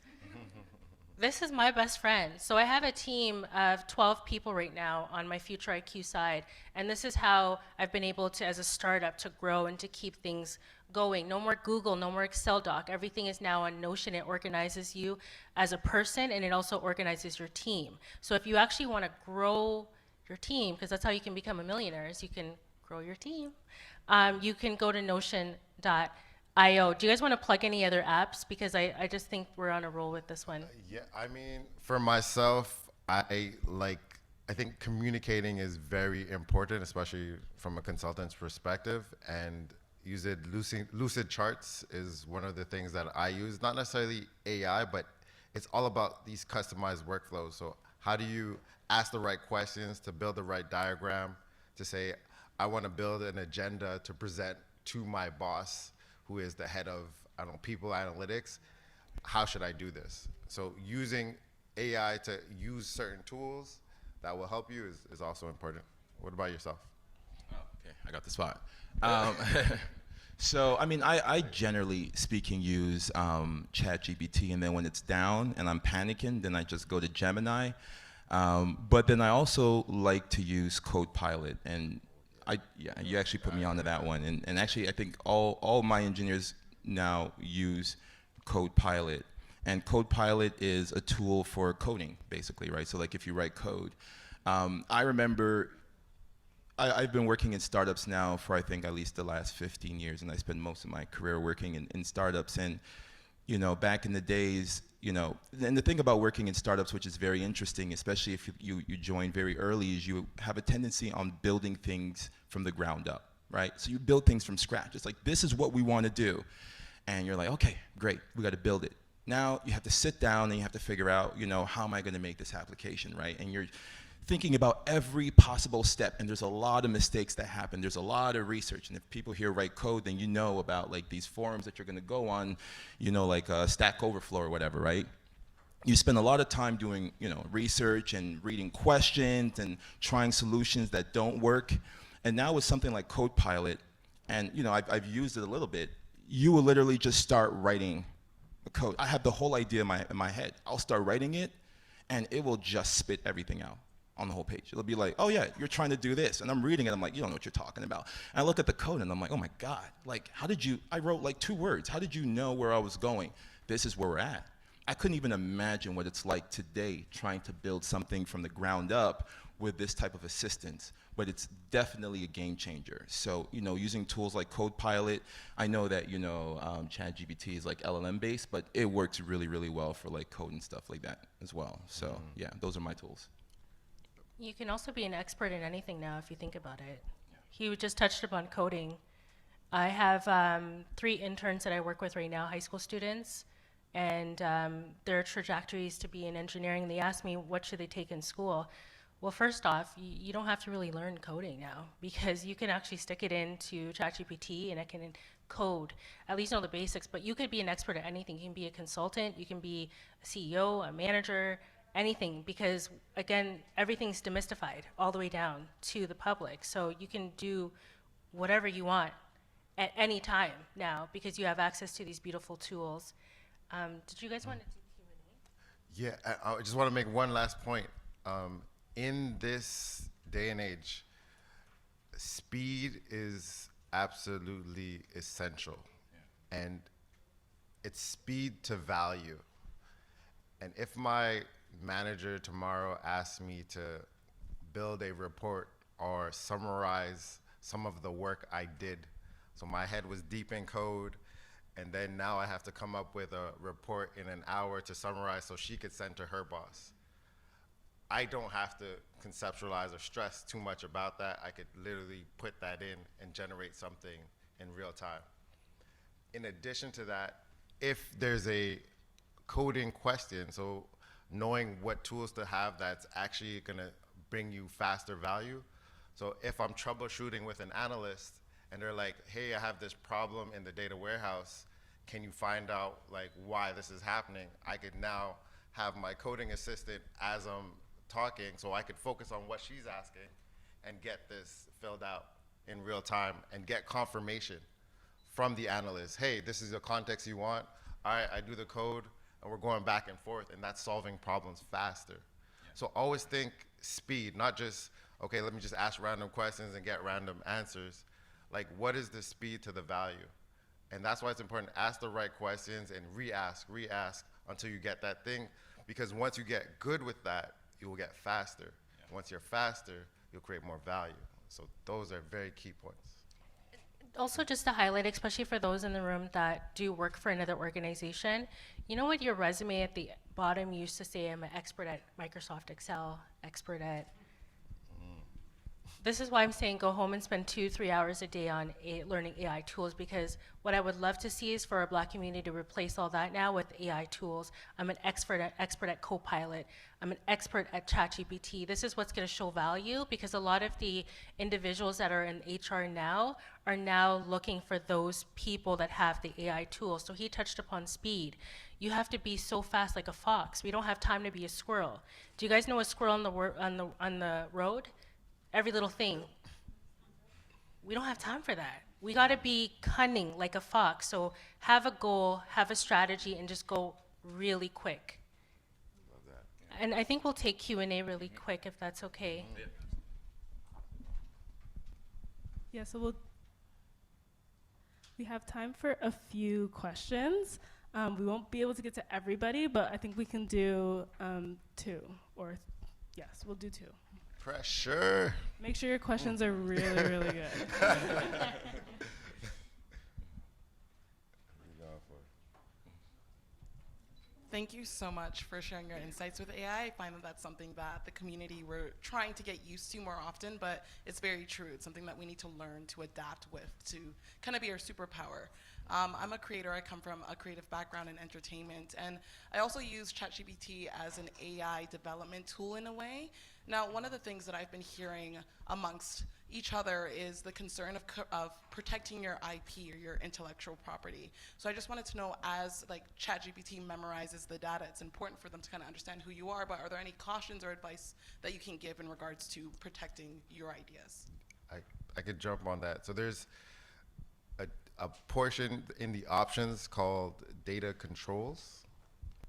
Speaker 3: This is my best friend. So I have a team of 12 people right now on my FuturIQ side, and this is how I've been able to, as a startup, to grow and to keep things going. No more Google, no more Excel doc. Everything is now on Notion. It organizes you as a person, and it also organizes your team. So if you actually want to grow your team, because that's how you can become a millionaire, is you can grow your team. You can go to Notion.io. Do you guys want to plug any other apps? Because I just think we're on a roll with this one.
Speaker 4: Yeah, I mean, for myself, I think communicating is very important, especially from a consultant's perspective. And lucid charts is one of the things that I use. Not necessarily AI, but it's all about these customized workflows. So how do you ask the right questions to build the right diagram to say, I want to build an agenda to present to my boss, who is the head of, I don't know, people analytics. How should I do this? So using AI to use certain tools that will help you is also important. What about yourself?
Speaker 2: Oh, okay, I got the spot. So, I mean, I generally speaking use ChatGPT, and then when it's down and I'm panicking, then I just go to Gemini. But then I also like to use Copilot, and yeah, you actually put me onto that one. And actually, I think all my engineers now use Copilot. And Copilot is a tool for coding, basically, right? So like if you write code. I remember I've been working in startups now for I think at least the last 15 years, and I spent most of my career working in startups. And you know, back in the days, you know, and the thing about working in startups, which is very interesting, especially if you join very early, is you have a tendency on building things from the ground up, right? So you build things from scratch. It's like, this is what we want to do. And you're like, okay, great, we got to build it. Now you have to sit down and you have to figure out, you know, how am I going to make this application, right? And you're thinking about every possible step, and there's a lot of mistakes that happen. There's a lot of research, and if people here write code, then you know about like these forums that you're going to go on, you know, like Stack Overflow or whatever, right? You spend a lot of time doing, you know, research and reading questions and trying solutions that don't work. And now with something like Copilot, and you know, I've used it a little bit, you will literally just start writing a code. I have the whole idea in my head. I'll start writing it, and it will just spit everything out on the whole page. It'll be like, oh yeah, you're trying to do this. And I'm reading it, I'm like, you don't know what you're talking about. And I look at the code and I'm like, oh my God, like how did you, I wrote like 2 words. How did you know where I was going? This is where we're at. I couldn't even imagine what it's like today trying to build something from the ground up with this type of assistance, but it's definitely a game changer. So, you know, using tools like Copilot, I know that, you know, ChatGPT is like LLM based, but it works really, really well for like code and stuff like that as well. So yeah, those are my tools.
Speaker 3: You can also be an expert in anything now if you think about it. He just touched upon coding. I have 3 interns that I work with right now, high school students, and their trajectories to be in engineering. They asked me, what should they take in school? Well, first off, you don't have to really learn coding now, because you can actually stick it into ChatGPT and it can code, at least know the basics, but you could be an expert at anything. You can be a consultant, you can be a CEO, a manager, anything, because again, everything's demystified all the way down to the public. So you can do whatever you want at any time now because you have access to these beautiful tools. Did you guys want to do Q&A?
Speaker 4: Yeah, I just want to make one last point. In this day and age, speed is absolutely essential. Yeah. And it's speed to value. And if my manager tomorrow asks me to build a report or summarize some of the work I did, so my head was deep in code, and then now I have to come up with a report in an hour to summarize so she could send to her boss. I don't have to conceptualize or stress too much about that. I could literally put that in and generate something in real time. In addition to that, if there's a coding question, so knowing what tools to have that's actually gonna bring you faster value. So if I'm troubleshooting with an analyst and they're like, hey, I have this problem in the data warehouse, can you find out like why this is happening? I could now have my coding assistant as I'm talking, so I could focus on what she's asking and get this filled out in real time and get confirmation from the analyst. Hey, this is the context you want. All right, I do the code, and we're going back and forth, and that's solving problems faster. Yeah. So always think speed, not just, okay, let me just ask random questions and get random answers. Like, what is the speed to the value? And that's why it's important to ask the right questions and re-ask until you get that thing. Because once you get good with that, you will get faster. Yeah. Once you're faster, you'll create more value. So those are very key points.
Speaker 3: Also, just to highlight, especially for those in the room that do work for another organization, you know what your resume at the bottom used to say, I'm an expert at Microsoft Excel, expert at. This is why I'm saying go home and spend 2-3 hours a day on learning AI tools, because what I would love to see is for our Black community to replace all that now with AI tools. I'm an expert at Copilot. I'm an expert at ChatGPT. This is what's going to show value, because a lot of the individuals that are in HR now are now looking for those people that have the AI tools. So he touched upon speed. You have to be so fast like a fox. We don't have time to be a squirrel. Do you guys know a squirrel on the road? Every little thing. We don't have time for that. We got to be cunning like a fox. So have a goal, have a strategy, and just go really quick.
Speaker 4: Love that.
Speaker 3: And I think we'll take Q&A really quick, if that's okay.
Speaker 5: Yeah, so we have time for a few questions. We won't be able to get to everybody, but I think we can do 2, or yes, we'll do 2.
Speaker 4: Pressure.
Speaker 5: Make sure your questions are really, really good.
Speaker 6: Thank you so much for sharing your insights with AI. I find that that's something that the community we're trying to get used to more often, but it's very true. It's something that we need to learn to adapt with to kind of be our superpower. I'm a creator. I come from a creative background in entertainment, and I also use ChatGPT as an AI development tool in a way. Now, one of the things that I've been hearing amongst each other is the concern of protecting your IP or your intellectual property. So I just wanted to know, as like ChatGPT memorizes the data, it's important for them to kind of understand who you are, but are there any cautions or advice that you can give in regards to protecting your ideas?
Speaker 4: I could jump on that. So there's a portion in the options called data controls.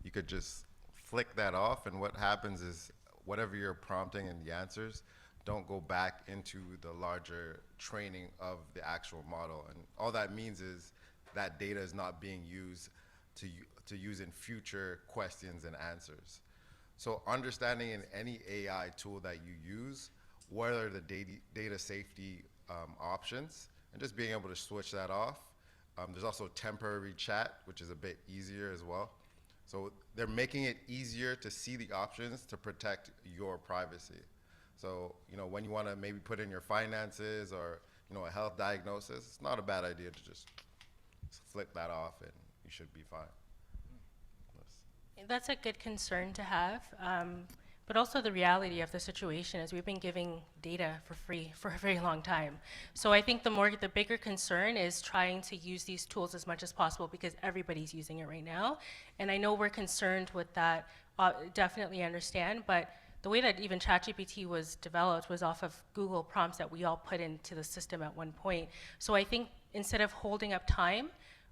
Speaker 4: You could just flick that off, and what happens is whatever you're prompting in the answers, don't go back into the larger training of the actual model. And all that means is that data is not being used to use in future questions and answers. So understanding in any AI tool that you use, what are the data safety options, and just being able to switch that off. There's also temporary chat, which is a bit easier as well. So they're making it easier to see the options to protect your privacy. So, when you want to maybe put in your finances or, a health diagnosis, it's not a bad idea to just flick that off and you should be fine.
Speaker 3: That's a good concern to have. But also the reality of the situation is we've been giving data for free for a very long time. So I think the bigger concern is trying to use these tools as much as possible, because everybody's using it right now. And I know we're concerned with that, definitely understand, but the way that even ChatGPT was developed was off of Google prompts that we all put into the system at one point. So I think instead of holding up time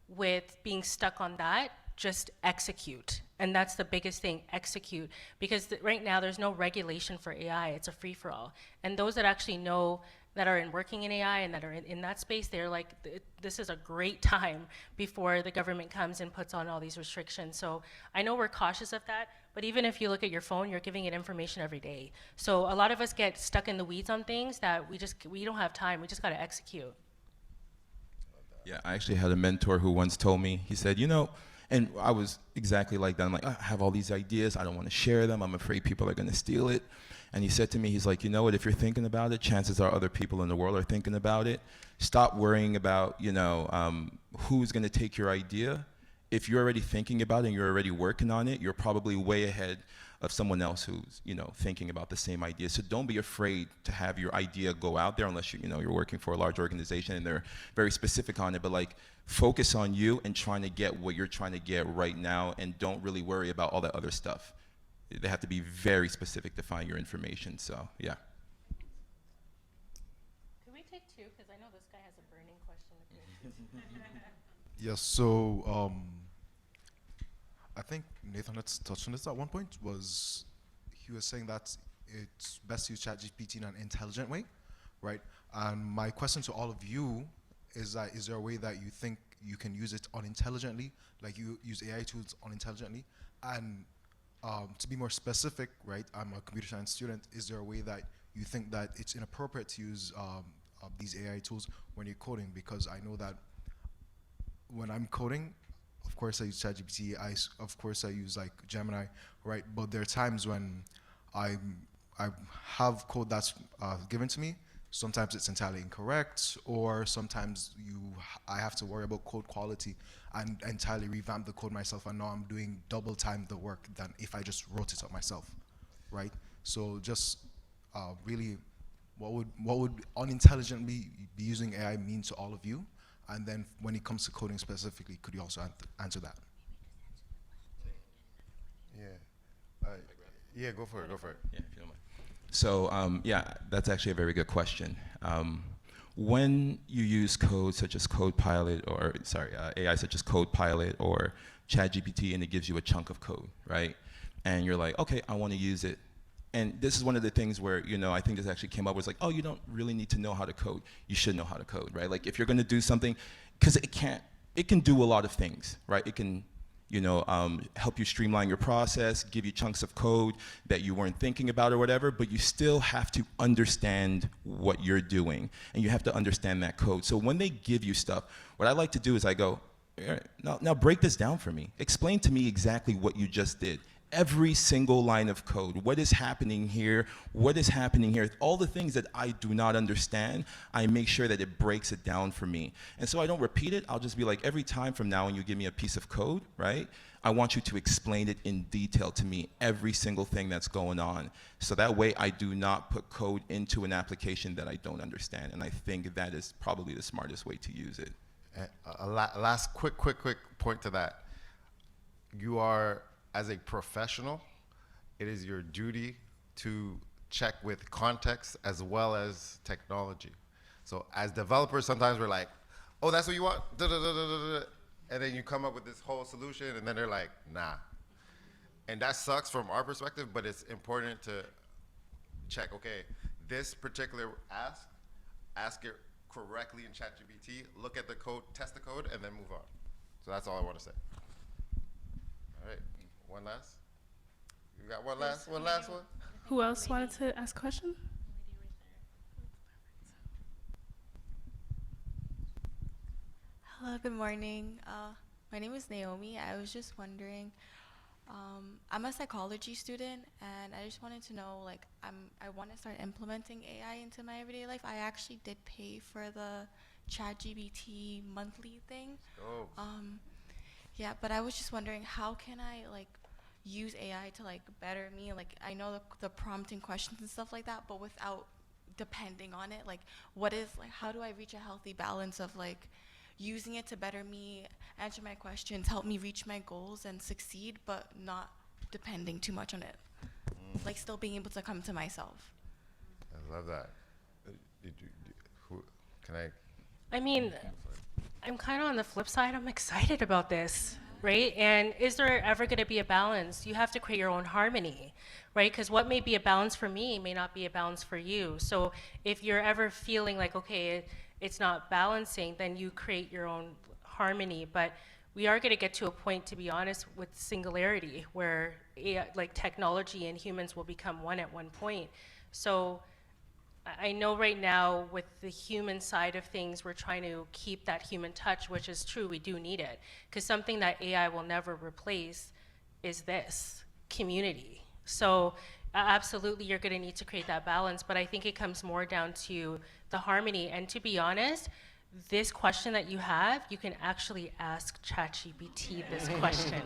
Speaker 3: with being stuck on that, just execute. And that's the biggest thing, execute. Because right now there's no regulation for AI, it's a free-for-all. And those that actually know that are working in AI and that are in that space, they're like, this is a great time before the government comes and puts on all these restrictions. So I know we're cautious of that, but even if you look at your phone, you're giving it information every day. So a lot of us get stuck in the weeds on things that we don't have time, we just gotta execute.
Speaker 2: Yeah, I actually had a mentor who once told me, he said, you know, and I was exactly like that. I'm like, I have all these ideas. I don't want to share them. I'm afraid people are going to steal it. And he said to me, he's like, you know what, if you're thinking about it, chances are other people in the world are thinking about it. Stop worrying about, you know, who's going to take your idea. If you're already thinking about it and you're already working on it, you're probably way ahead of someone else who's, you know, thinking about the same idea. So don't be afraid to have your idea go out there unless you're working for a large organization and they're very specific on it. But like, focus on you and trying to get what you're trying to get right now, and don't really worry about all that other stuff. They have to be very specific to find your information. So yeah.
Speaker 3: Can we take two? Because I know this guy has a burning question.
Speaker 7: Yes, so I think Nathan had touched on this at one point. He was saying that it's best to use ChatGPT in an intelligent way, right? And my question to all of you is that, is there a way that you think you can use it unintelligently, like you use AI tools unintelligently? And to be more specific, right, I'm a computer science student, is there a way that you think that it's inappropriate to use these AI tools when you're coding? Because I know that when I'm coding, of course I use ChatGPT, of course I use like Gemini, right? But there are times when I have code that's given to me. Sometimes it's entirely incorrect, or sometimes I have to worry about code quality and entirely revamp the code myself, and now I'm doing double time the work than if I just wrote it up myself, right? So just really, what would unintelligently be using AI mean to all of you? And then when it comes to coding specifically, could you also answer that?
Speaker 4: Yeah, go for it.
Speaker 2: Yeah, if you don't mind. So yeah, that's actually a very good question. When you use code such as Copilot, or AI such as Copilot or ChatGPT, and it gives you a chunk of code, right? And you're like, okay, I want to use it. And this is one of the things where, you know, I think this actually came up, was like, oh, you don't really need to know how to code. You should know how to code, right? Like if you're going to do something, because it can do a lot of things, right? It can, you know, help you streamline your process, give you chunks of code that you weren't thinking about or whatever, but you still have to understand what you're doing, and you have to understand that code. So when they give you stuff, what I like to do is I go, now break this down for me. Explain to me exactly what you just did. Every single line of code. What is happening here? What is happening here? All the things that I do not understand, I make sure that it breaks it down for me. And so I don't repeat it. I'll just be like, every time from now when you give me a piece of code, right? I want you to explain it in detail to me, every single thing that's going on. So that way I do not put code into an application that I don't understand. And I think that is probably the smartest way to use it.
Speaker 4: Last quick point to that. You are, as a professional, it is your duty to check with context as well as technology. So as developers, sometimes we're like, oh, that's what you want? Da, da, da, da, da, da. And then you come up with this whole solution, and then they're like, nah. And that sucks from our perspective, but it's important to check, okay, this particular ask it correctly in ChatGPT, look at the code, test the code, and then move on. So that's all I want to say. All right. One last? You got one last one?
Speaker 5: Who else wanted to ask a question?
Speaker 8: Hello, good morning. My name is Naomi. I was just wondering, I'm a psychology student, and I just wanted to know, like, I want to start implementing AI into my everyday life. I actually did pay for the ChatGPT monthly thing.
Speaker 4: Oh.
Speaker 8: Yeah, but I was just wondering, how can I, like, use AI to, like, better me? Like, I know the prompting questions and stuff like that, but without depending on it. Like, how do I reach a healthy balance of, like, using it to better me, answer my questions, help me reach my goals and succeed, but not depending too much on it? Like, still being able to come to myself.
Speaker 4: I love that.
Speaker 3: I mean, I'm kind of on the flip side. I'm excited about this. right? And is there ever going to be a balance? You have to create your own harmony, right? Because what may be a balance for me may not be a balance for you. So if you're ever feeling like, okay, it's not balancing, then you create your own harmony. But we are going to get to a point, to be honest, with singularity, where AI, like technology and humans will become one at one point. So I know right now with the human side of things, we're trying to keep that human touch, which is true, we do need it. Because something that AI will never replace is this, community. So absolutely, you're gonna need to create that balance, but I think it comes more down to the harmony. And to be honest, this question that you have, you can actually ask ChatGPT this question.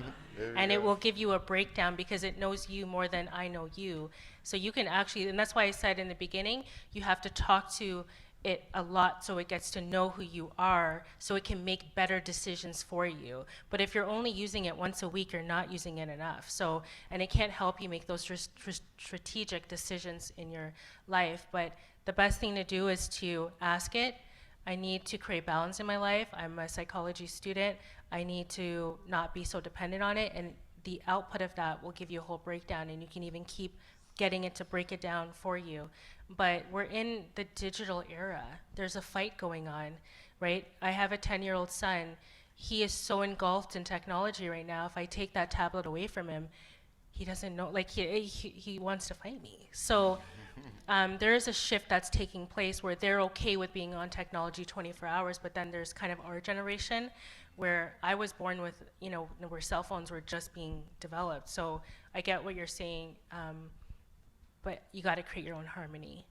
Speaker 3: And it will give you a breakdown because it knows you more than I know you. So you can actually, and that's why I said in the beginning, you have to talk to it a lot so it gets to know who you are, so it can make better decisions for you. But if you're only using it once a week, you're not using it enough. So, and it can't help you make those strategic decisions in your life. But the best thing to do is to ask it, I need to create balance in my life. I'm a psychology student. I need to not be so dependent on it. And the output of that will give you a whole breakdown, and you can even keep getting it to break it down for you. But we're in the digital era. There's a fight going on, right? I have a 10-year-old son. He is so engulfed in technology right now. If I take that tablet away from him, he doesn't know, like he wants to fight me. So there is a shift that's taking place where they're okay with being on technology 24 hours, but then there's kind of our generation where I was born with, you know, where cell phones were just being developed. So I get what you're saying, but you got to create your own harmony.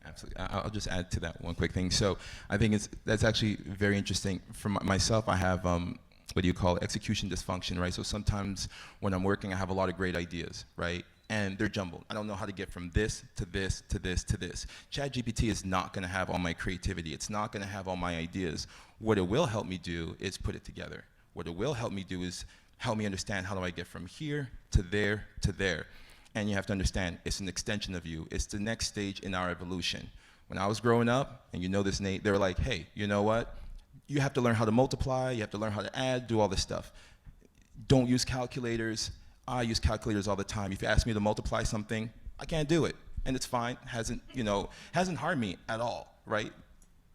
Speaker 2: Absolutely. I'll just add to that one quick thing. So I think that's actually very interesting. For myself, I have what do you call it? Execution dysfunction, right? So sometimes when I'm working, I have a lot of great ideas, right? And they're jumbled. I don't know how to get from this to this to this to this. ChatGPT is not going to have all my creativity. It's not going to have all my ideas. What it will help me do is put it together. What it will help me do is help me understand how do I get from here to there to there. And you have to understand, it's an extension of you. It's the next stage in our evolution. When I was growing up, and you know this, Nate, they were like, hey, you know what? You have to learn how to multiply, you have to learn how to add, do all this stuff. Don't use calculators. I use calculators all the time. If you ask me to multiply something, I can't do it. And it's fine, hasn't harmed me at all, right?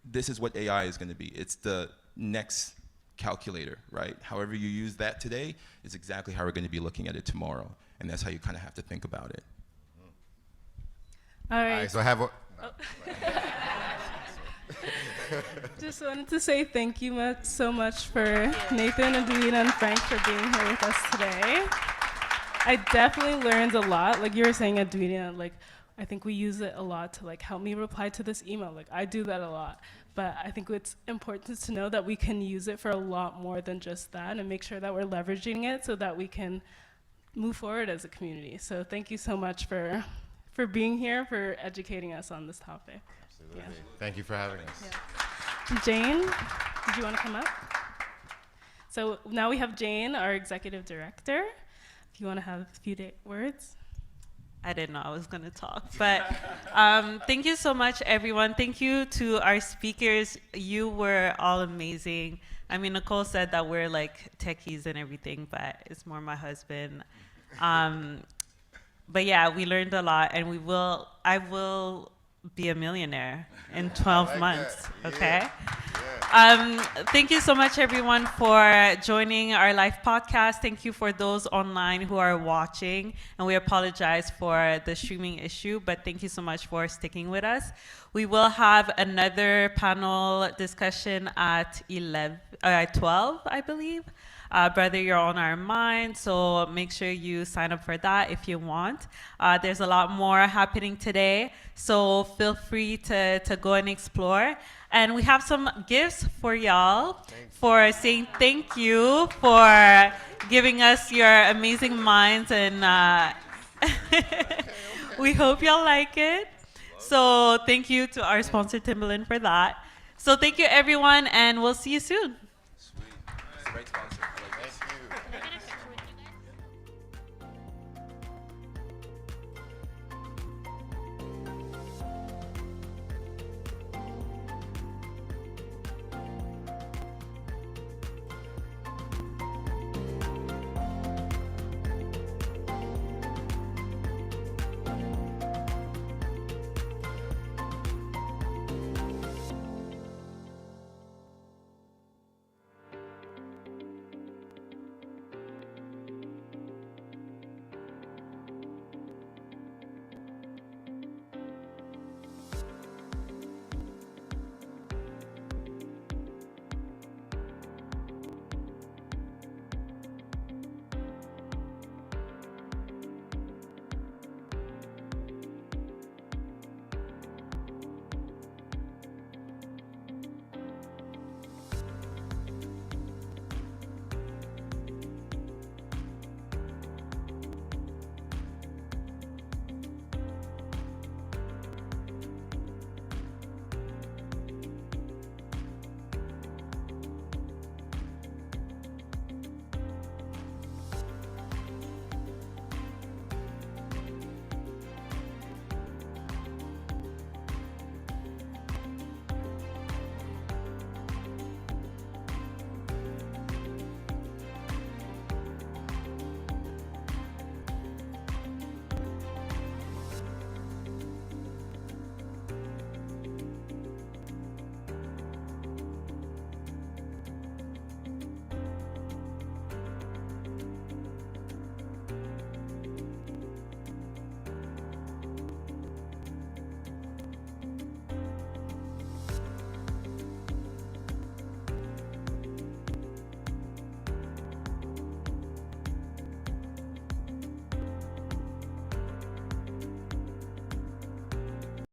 Speaker 2: This is what AI is gonna be. It's the next calculator, right? However you use that today is exactly how we're gonna be looking at it tomorrow. And that's how you kind of have to think about it.
Speaker 5: All right.
Speaker 4: All right, so I have a,
Speaker 5: Just wanted to say thank you so much for Nathan, Edwina, and Frank for being here with us today. I definitely learned a lot. Like you were saying, Edwina, like I think we use it a lot to like help me reply to this email. Like I do that a lot. But I think it's important to know that we can use it for a lot more than just that, and make sure that we're leveraging it so that we can move forward as a community. So thank you so much for being here, for educating us on this topic.
Speaker 4: absolutely.
Speaker 5: Yeah.
Speaker 4: Thank you for having us.
Speaker 5: Yeah. Jane, did you want to come up? So now we have Jane, our executive director. If you want to have a few words.
Speaker 9: I didn't know I was going to talk, but thank you so much, everyone. Thank you to our speakers. You were all amazing. I mean, Nicole said that we're like techies and everything, but it's more my husband. But yeah, we learned a lot, and I will be a millionaire in 12 months, okay? Yeah. Thank you so much, everyone, for joining our live podcast. Thank you for those online who are watching, and we apologize for the streaming issue, but thank you so much for sticking with us. We will have another panel discussion at 12, I believe. Brother, you're on our mind, so make sure you sign up for that if you want. There's a lot more happening today, so feel free to go and explore. And we have some gifts for y'all for saying thank you for giving us your amazing minds, and we hope y'all like it. So thank you to our sponsor, Timberland, for that. So thank you, everyone, and we'll see you soon.
Speaker 2: Sweet. That's the right sponsor.